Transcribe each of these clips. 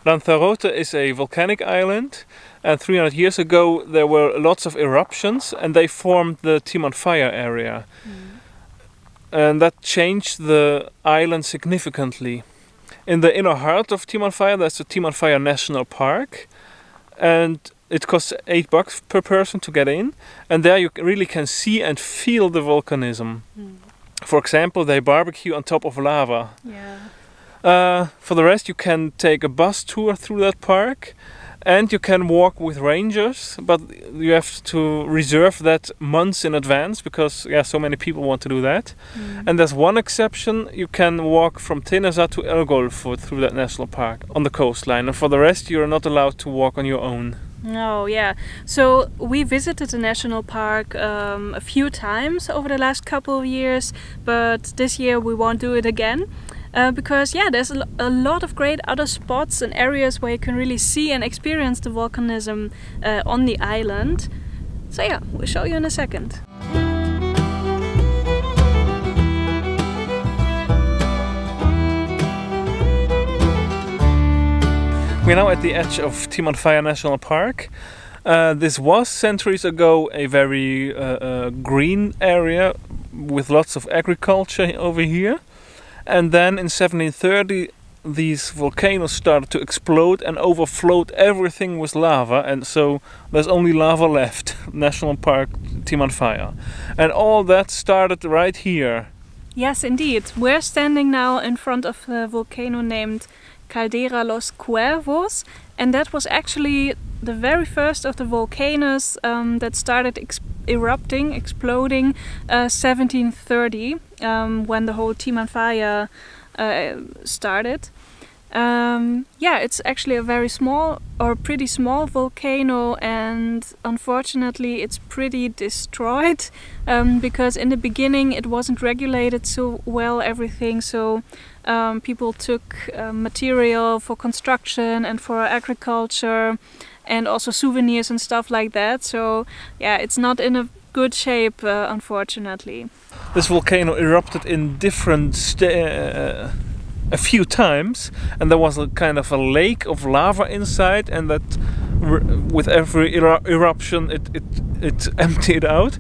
Lanzarote is a volcanic island, and 300 years ago there were lots of eruptions and they formed the Timanfaya area. And that changed the island significantly. In the inner heart of Timanfaya there's the Timanfaya National Park, and it costs $8 per person to get in, and there you really can see and feel the volcanism. For example, they barbecue on top of lava. For the rest, you can take a bus tour through that park, and you can walk with rangers, but you have to reserve that months in advance because so many people want to do that. And there's one exception: you can walk from Tenerife to El Golfo through that national park on the coastline, and for the rest, you're not allowed to walk on your own. Oh yeah, so we visited the national park a few times over the last couple of years, but this year we won't do it again because there's a lot of great other spots and areas where you can really see and experience the volcanism on the island. So yeah, we'll show you in a second. We're now at the edge of Timanfaya National Park. This was centuries ago a very green area with lots of agriculture over here. And then in 1730 these volcanoes started to explode and overflowed everything with lava, and so there's only lava left. National Park Timanfaya. And all that started right here. Yes, indeed. We're standing now in front of a volcano named Caldera Los Cuervos, and that was actually the very first of the volcanoes that started exploding 1730 when the whole Timanfaya started. It's actually a very small or pretty small volcano, and unfortunately it's pretty destroyed because in the beginning it wasn't regulated so well, everything, so people took material for construction and for agriculture and also souvenirs and stuff like that, so it's not in a good shape unfortunately. This volcano erupted in different a few times, and there was a kind of a lake of lava inside, and that with every eruption it emptied out,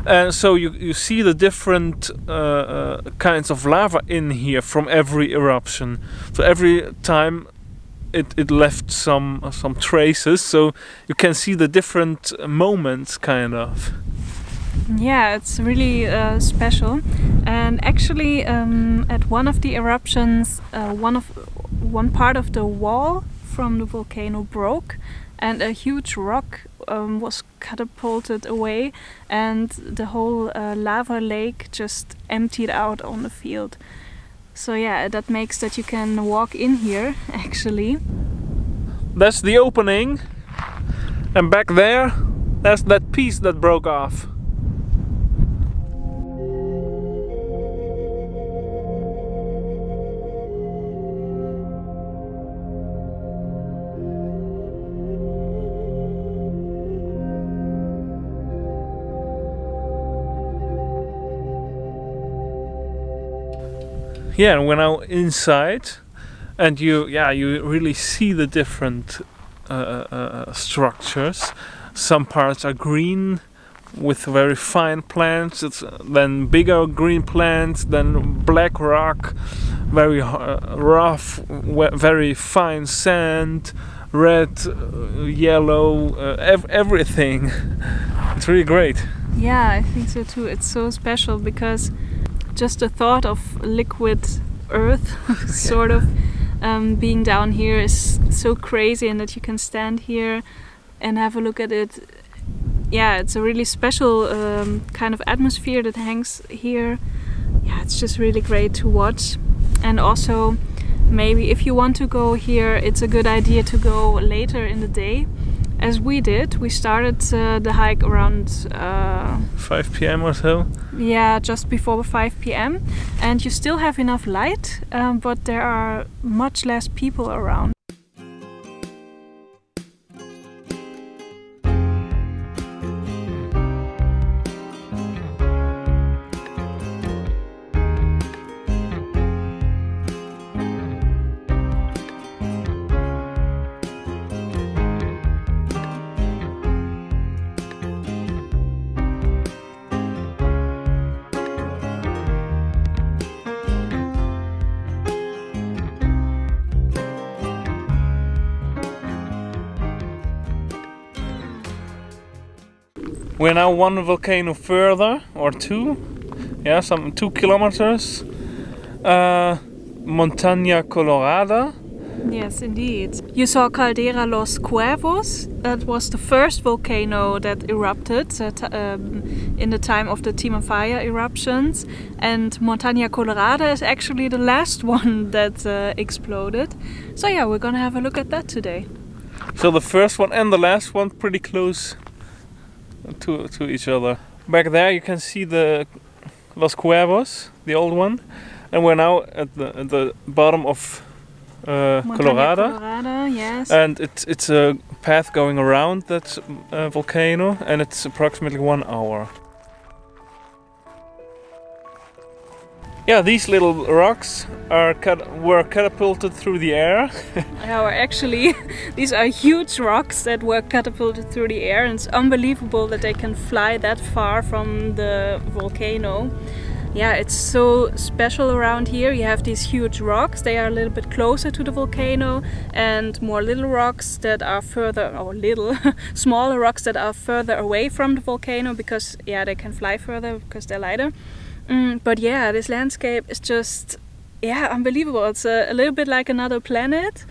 and so you see the different kinds of lava in here from every eruption. So every time it left some traces, so you can see the different moments kind of. Yeah, it's really special, and actually at one of the eruptions one part of the wall from the volcano broke and a huge rock was catapulted away, and the whole lava lake just emptied out on the field. So that makes that you can walk in here actually. That's the opening, and back there there's that piece that broke off. Yeah, and we're now inside, and you really see the different structures. Some parts are green with very fine plants, then bigger green plants, then black rock, very rough, very fine sand, red, yellow, everything. It's really great. Yeah, I think so too. It's so special because just the thought of liquid earth sort of being down here is so crazy, and that you can stand here and have a look at it. Yeah, it's a really special kind of atmosphere that hangs here. Yeah, it's just really great to watch. And also, maybe if you want to go here, it's a good idea to go later in the day, as we did. We started the hike around 5 p.m. or so. Yeah, just before 5 p.m. and you still have enough light, but there are much less people around. We're now one volcano further, or two. Yeah, some 2 kilometers. Montaña Colorada. Yes, indeed. You saw Caldera Los Cuervos. That was the first volcano that erupted in the time of the Timanfaya eruptions. And Montaña Colorada is actually the last one that exploded. So yeah, we're gonna have a look at that today. So the first one and the last one pretty close to each other. Back there you can see the Los Cuervos, the old one. And we're now at the bottom of Colorada, yes. And it's a path going around that volcano, and it's approximately 1 hour. Yeah, these little rocks were catapulted through the air. Actually, these are huge rocks that were catapulted through the air, and it's unbelievable that they can fly that far from the volcano. Yeah, it's so special around here. You have these huge rocks, they are a little bit closer to the volcano, and more little rocks that are further, or little, smaller rocks that are further away from the volcano because, yeah, they can fly further because they're lighter. But yeah, this landscape is just, yeah, unbelievable. It's a little bit like another planet.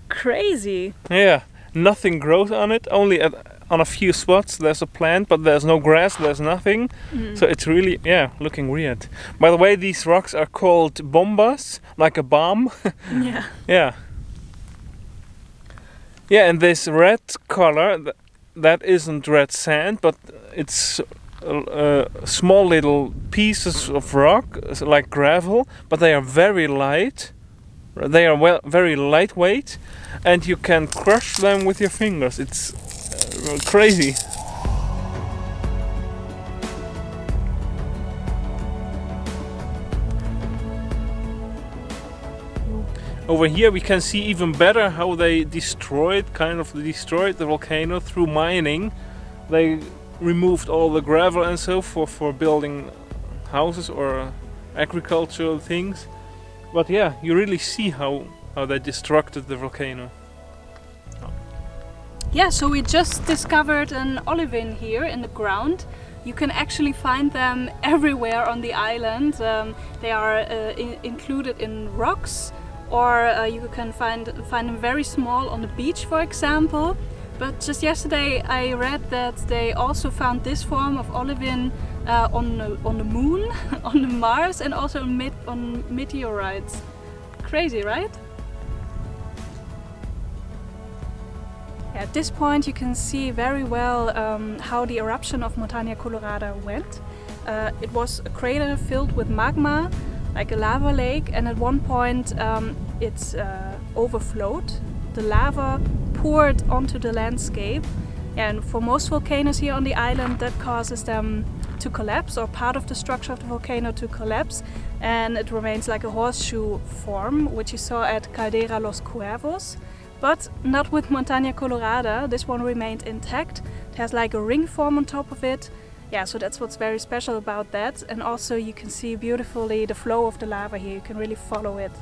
Crazy. Yeah, nothing grows on it, only on a few spots there's a plant, but there's no grass, there's nothing. So it's really, yeah, looking weird. By the way, these rocks are called bombas, like a bomb. Yeah. Yeah. Yeah, and this red color, that isn't red sand, but it's small little pieces of rock, like gravel, but they are very light. They are very lightweight, and you can crush them with your fingers. It's crazy. Over here we can see even better how they destroyed the volcano through mining. They removed all the gravel and so for building houses or agricultural things. But yeah, you really see how they destructed the volcano. Yeah, so we just discovered an olivine here in the ground. You can actually find them everywhere on the island. They are included in rocks, or you can find them very small on the beach, for example. But just yesterday I read that they also found this form of olivine on the moon, on the Mars, and also on meteorites. Crazy, right? At this point you can see very well how the eruption of Montaña Colorada went. It was a crater filled with magma, like a lava lake, and at one point it overflowed. The lava poured onto the landscape, and for most volcanoes here on the island that causes them to collapse, or part of the structure of the volcano to collapse, and it remains like a horseshoe form, which you saw at Caldera Los Cuervos. But not with Montaña Colorada. This one remained intact. It has like a ring form on top of it. Yeah, so that's what's very special about that. And also you can see beautifully the flow of the lava here. You can really follow it.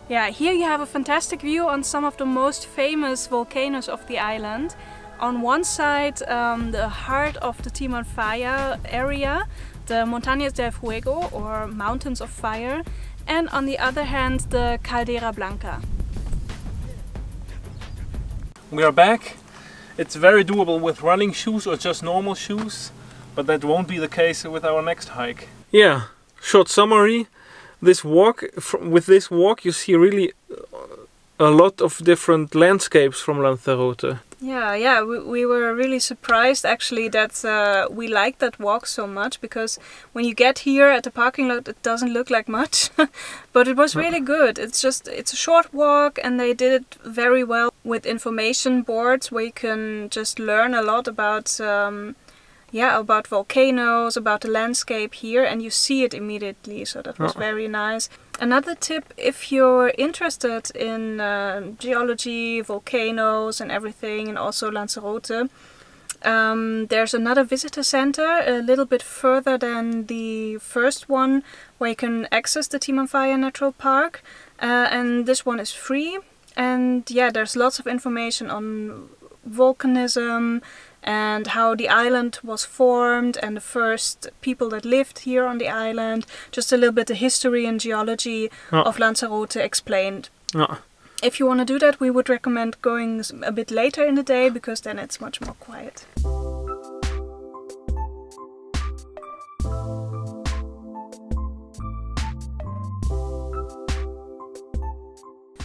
Yeah, here you have a fantastic view on some of the most famous volcanoes of the island. On one side, the heart of the Timanfaya area, the Montañas del Fuego, or Mountains of Fire. And on the other hand, the Caldera Blanca. We are back. It's very doable with running shoes or just normal shoes, but that won't be the case with our next hike. Yeah, short summary. With this walk you see really a lot of different landscapes from Lanzarote. Yeah, we were really surprised actually that we liked that walk so much, because when you get here at the parking lot it doesn't look like much, but it was really good. It's a short walk, and they did it very well with information boards where you can just learn a lot about about volcanoes, about the landscape here, and you see it immediately, so that was very nice. Another tip, if you're interested in geology, volcanoes and everything, and also Lanzarote, there's another visitor center a little bit further than the first one, where you can access the Timanfaya Natural Park, and this one is free. And yeah, there's lots of information on volcanism and how the island was formed and the first people that lived here on the island. Just a little bit of history and geology of Lanzarote explained. If you want to do that, we would recommend going a bit later in the day, because then it's much more quiet.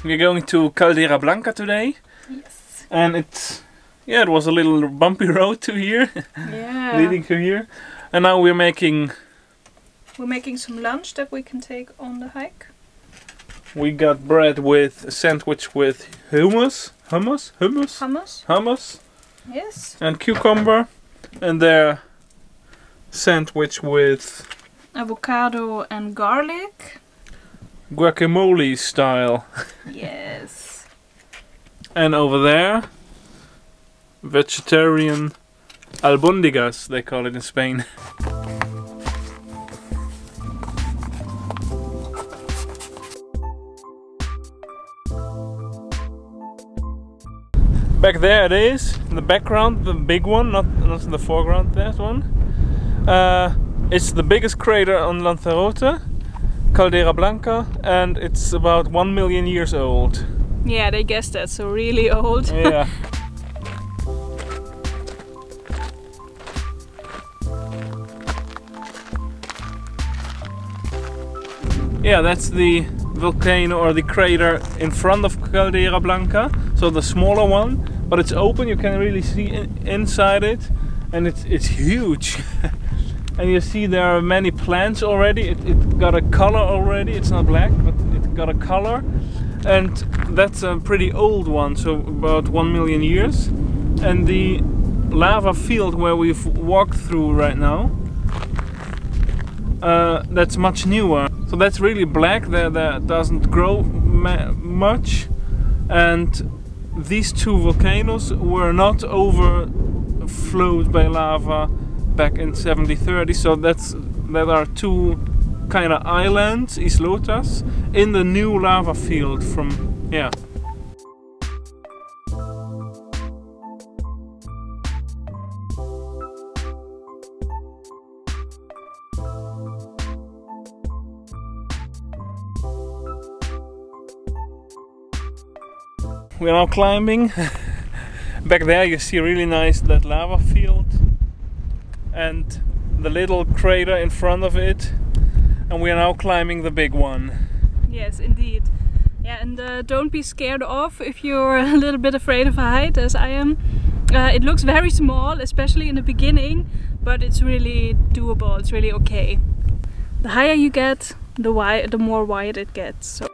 We're going to Caldera Blanca today. Yes. And it was a little bumpy road to here. Yeah. Leading to here. And now we're making some lunch that we can take on the hike. We got bread with a sandwich with hummus. Yes. And cucumber. And their sandwich with avocado and garlic. Guacamole style. Yes. And over there, vegetarian albóndigas, they call it in Spain. Back there it is, in the background, the big one, not in the foreground, that one. It's the biggest crater on Lanzarote, Caldera Blanca, and it's about 1 million years old. Yeah, they guessed that, so really old. Yeah. Yeah, that's the volcano or the crater in front of Caldera Blanca, so the smaller one, but it's open, you can really see inside it, and it's huge. And you see there are many plants already. It got a color already. It's not black, but it got a color. And that's a pretty old one, so about 1 million years. And the lava field where we've walked through right now, that's much newer. So that's really black. There doesn't grow much. And these two volcanoes were not overflowed by lava back in 70-30, so that are two kind of islands, islotas, in the new lava field from, yeah. We're now climbing. Back there you see really nice that lava field and the little crater in front of it, and we are now climbing the big one. Yes, indeed. Yeah, and don't be scared off if you're a little bit afraid of height, as I am. It looks very small, especially in the beginning, but it's really doable, it's really okay. The higher you get, the more wide it gets. So.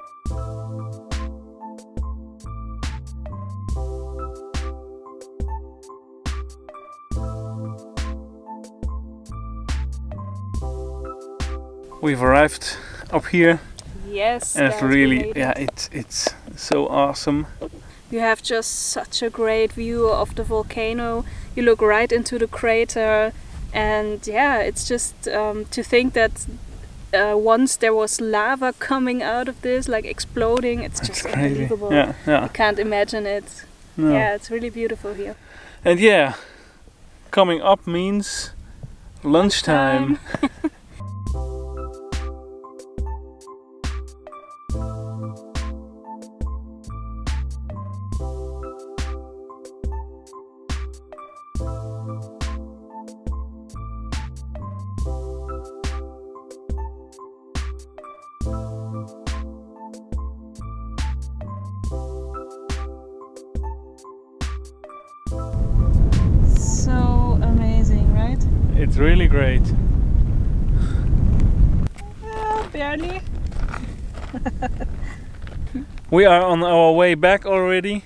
We've arrived up here. Yes, and it's really, yeah, it's so awesome. You have just such a great view of the volcano. You look right into the crater, and yeah, it's just to think that once there was lava coming out of this, like exploding. It's just unbelievable. Yeah, yeah. I can't imagine it. No. Yeah, it's really beautiful here. And yeah, coming up means lunchtime. It's really great. Barely. We are on our way back already.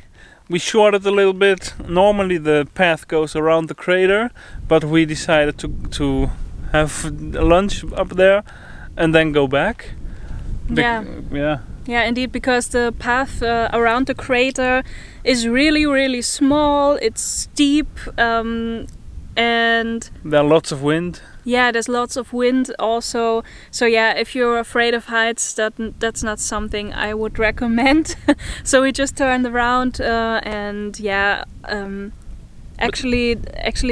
We shorted a little bit. Normally the path goes around the crater, but we decided to have lunch up there and then go back. Yeah, indeed, because the path around the crater is really small. It's steep. And there are lots of wind. Yeah, there's lots of wind also. So yeah, if you're afraid of heights, that's not something I would recommend. So we just turned around and yeah, Actually,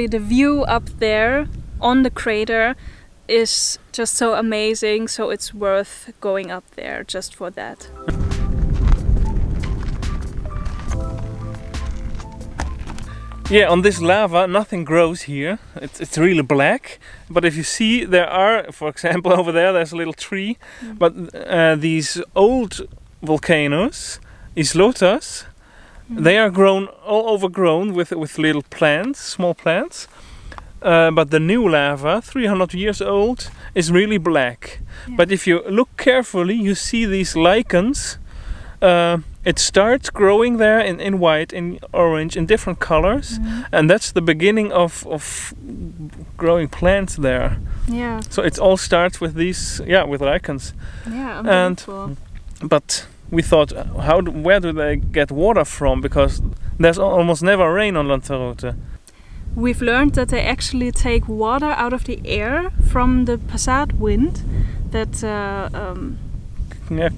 the view up there on the crater is just so amazing, so it's worth going up there just for that. Yeah, on this lava nothing grows here. It's really black. But if you see, there are, for example, over there's a little tree. But these old volcanoes, islotas, they are all overgrown with little plants, small plants. But the new lava, 300 years old, is really black. Yeah. But if you look carefully, you see these lichens. It starts growing there in white, in orange, in different colors, and that's the beginning of growing plants there. Yeah. So it all starts with these, with lichens. Yeah, unbelievable. But we thought, where do they get water from? Because there's almost never rain on Lanzarote. We've learned that they actually take water out of the air from the passat wind that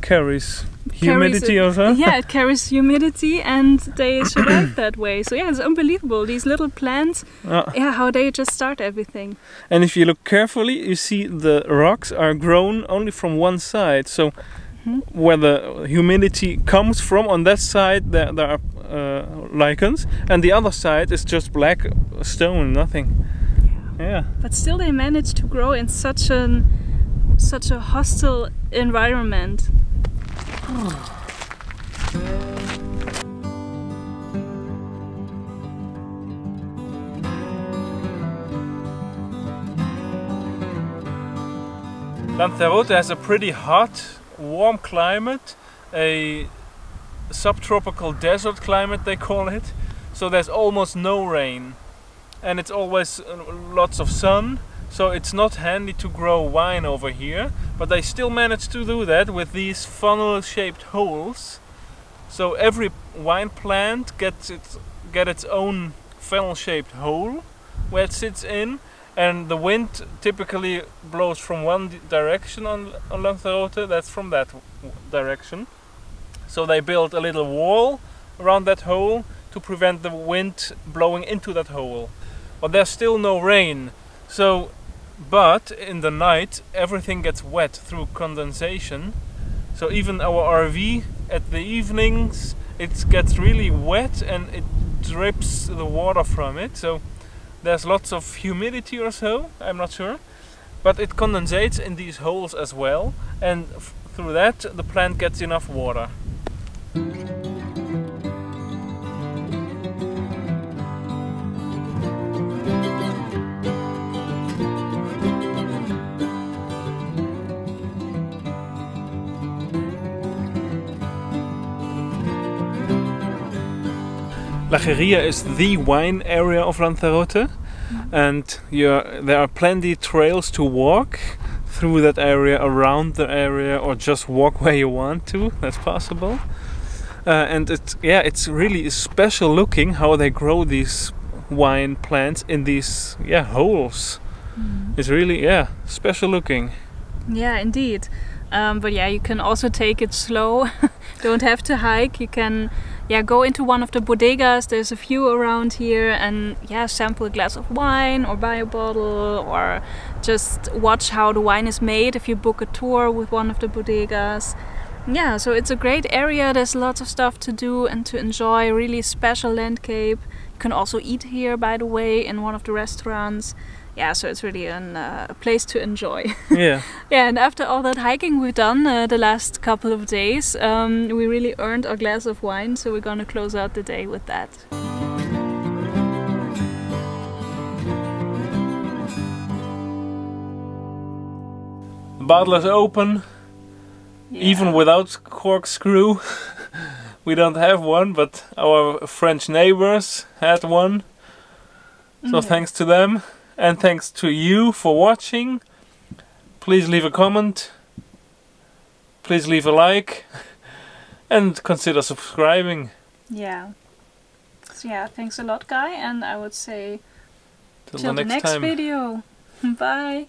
carries humidity or so. Yeah, it carries humidity and they survive that way. So yeah, it's unbelievable. These little plants, how they just start everything. And if you look carefully, you see the rocks are grown only from one side. So where the humidity comes from, on that side there are lichens, and the other side is just black stone, nothing. Yeah. But still they manage to grow in such a hostile environment. Lanzarote has a pretty hot, warm climate, a subtropical desert climate they call it, so there's almost no rain and it's always lots of sun. So it's not handy to grow wine over here, but they still manage to do that with these funnel-shaped holes. So every wine plant gets its own funnel-shaped hole where it sits in, and the wind typically blows from one direction on Lanzarote. That's from that direction. So they built a little wall around that hole to prevent the wind blowing into that hole. But there's still no rain. But in the night everything gets wet through condensation. So even our RV at the evenings, it gets really wet and it drips the water from it. So there's lots of humidity or so, I'm not sure. But it condensates in these holes as well, and through that the plant gets enough water. Gería is the wine area of Lanzarote, and there are plenty trails to walk through that area, around the area, or just walk where you want to. That's possible. And it's really special looking how they grow these wine plants in these holes. It's really special looking. Yeah, indeed. But yeah, you can also take it slow. Don't have to hike. You can go into one of the bodegas. There's a few around here, and sample a glass of wine or buy a bottle, or just watch how the wine is made if you book a tour with one of the bodegas. Yeah, so it's a great area. There's lots of stuff to do and to enjoy. Really special landscape. You can also eat here, by the way, in one of the restaurants. Yeah, so it's really a place to enjoy. Yeah. Yeah, and after all that hiking we've done the last couple of days, we really earned our glass of wine, so we're gonna close out the day with that. The bottle is open, even without corkscrew. We don't have one, but our French neighbors had one. So thanks to them. And thanks to you for watching. Please leave a comment. Please leave a like. And consider subscribing. Yeah. So yeah, thanks a lot, Guy. And I would say till the next video. Bye.